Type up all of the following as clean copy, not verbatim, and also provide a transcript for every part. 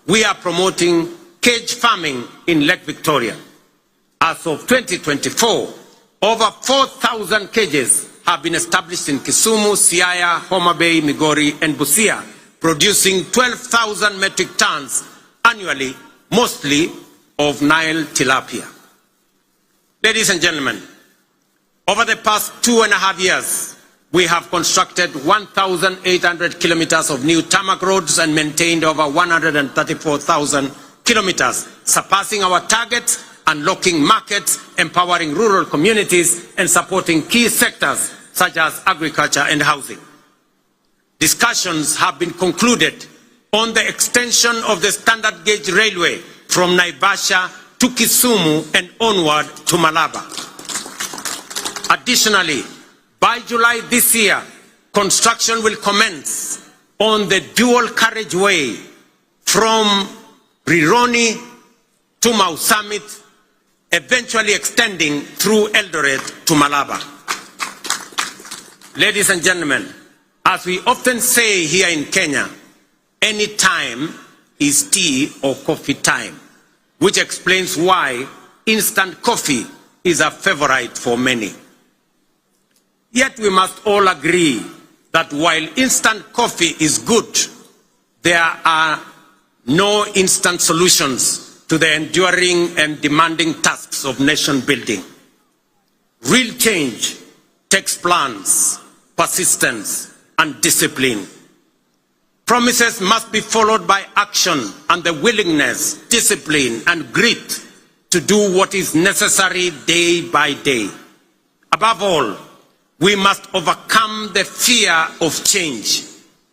we are promoting cage farming in Lake Victoria. As of 2024, over 4,000 cages have been established in Kisumu, Siaya, Homa Bay, Migori, and Busia, producing 12,000 metric tons annually, mostly of Nile tilapia. Ladies and gentlemen, over the past 2.5 years, we have constructed 1,800 kilometers of new tarmac roads and maintained over 134,000 kilometers, surpassing our targets, unlocking markets, empowering rural communities, and supporting key sectors such as agriculture and housing. Discussions have been concluded on the extension of the standard gauge railway from Naivasha to Kisumu and onward to Malaba. Additionally, by July this year, construction will commence on the dual carriageway from Rironi to Mau Summit, eventually extending through Eldoret to Malaba. Ladies and gentlemen, as we often say here in Kenya, any time is tea or coffee time, which explains why instant coffee is a favorite for many. Yet we must all agree that while instant coffee is good, there are no instant solutions to the enduring and demanding tasks of nation building. Real change takes plans, persistence, and discipline. Promises must be followed by action and the willingness, discipline, and grit to do what is necessary day by day. Above all, we must overcome the fear of change,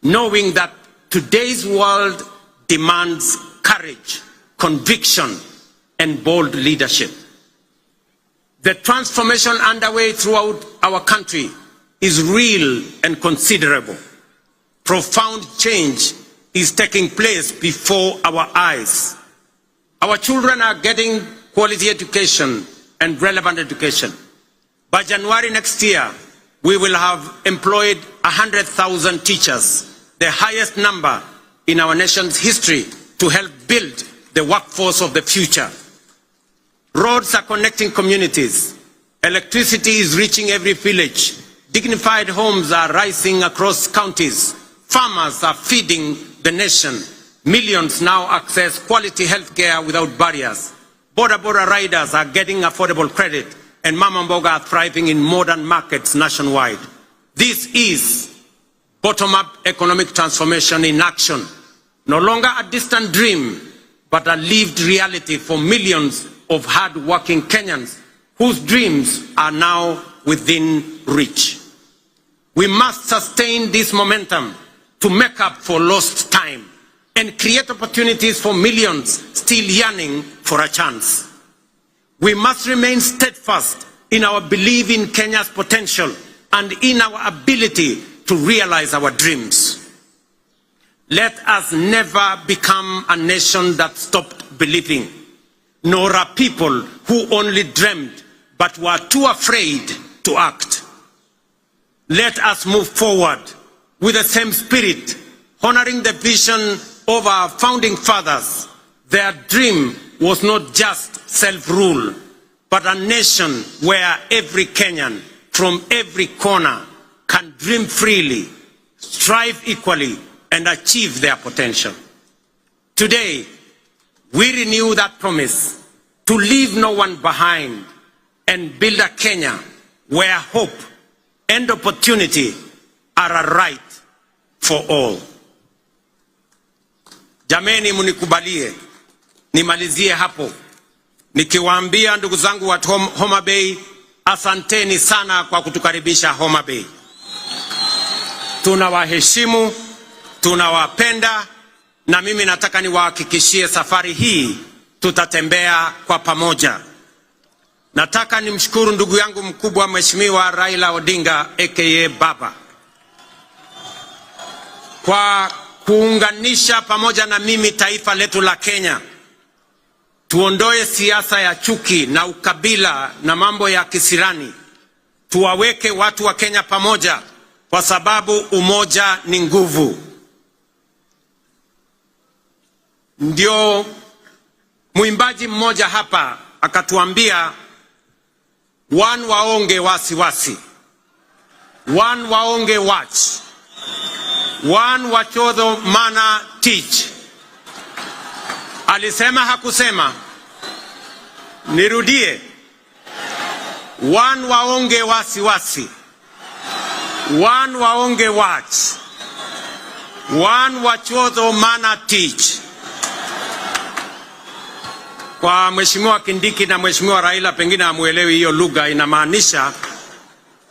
knowing that today's world demands courage, conviction, and bold leadership. The transformation underway throughout our country is real and considerable. Profound change is taking place before our eyes. Our children are getting quality education and relevant education. By January next year, we will have employed 100,000 teachers, the highest number in our nation's history, to help build the workforce of the future. Roads are connecting communities. Electricity is reaching every village. Dignified homes are rising across counties. Farmers are feeding the nation. Millions now access quality health care without barriers. Border riders are getting affordable credit, and Mama Mboga are thriving in modern markets nationwide. This is bottom-up economic transformation in action. No longer a distant dream, but a lived reality for millions of hard-working Kenyans whose dreams are now within reach. We must sustain this momentum to make up for lost time and create opportunities for millions still yearning for a chance. We must remain steadfast in our belief in Kenya's potential and in our ability to realize our dreams. Let us never become a nation that stopped believing, nor a people who only dreamed but were too afraid to act. Let us move forward with the same spirit, honoring the vision of our founding fathers. Their dream was not just self-rule, but a nation where every Kenyan from every corner can dream freely, strive equally, and achieve their potential. Today, we renew that promise to leave no one behind and build a Kenya where hope and opportunity are a right for all. Jameni, munikubalie nimalizie hapo nikiwaambia ndugu zangu wa Homa Bay, asanteni sana kwa kutukaribisha Homa Bay. Tunawaheshimu, tunawapenda, na mimi nataka niwahakikishie safari hii tutatembea kwa pamoja. Nataka nimshukuru ndugu yangu mkubwa Mheshimiwa Raila Odinga aka Baba kwa kuunganisha pamoja na mimi taifa letu la Kenya. Tuondoe siasa ya chuki na ukabila na mambo ya kisirani. Tuwaweke watu wa Kenya pamoja, kwa sababu umoja ni nguvu. Ndio mwimbaji mmoja hapa akatuambia, one waonge wasiwasi, one waonge watch, one wachodho mana teach. Alisema hakusema? Nirudie. One waonge wasiwasi, one waonge watch, one wachodho mana teach. Kwa Mheshimiwa Kindiki na Mheshimiwa Raila pengine hamuelewi hiyo lugha. Inamaanisha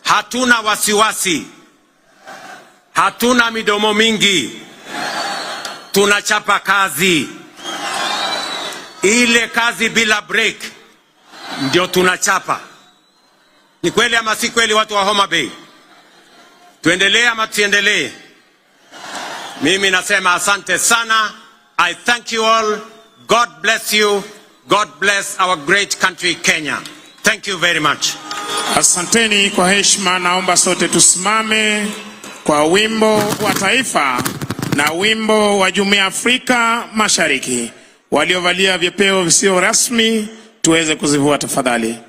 hatuna wasiwasi, hatuna midomo mingi, tunachapa kazi. Ile kazi bila break ndio tunachapa. Ni kweli ama si kweli, watu wa Homa Bay? Tuendelee ama tuendelee? Mimi nasema asante sana. I thank you all. God bless you. God bless our great country Kenya. Thank you very much. Asanteni kwa heshima. Naomba sote tusimame kwa wimbo wa taifa na wimbo wa Jumuiya ya Afrika Mashariki. Waliovalia vyepeo visio rasmi tuweze kuzivua tafadhali.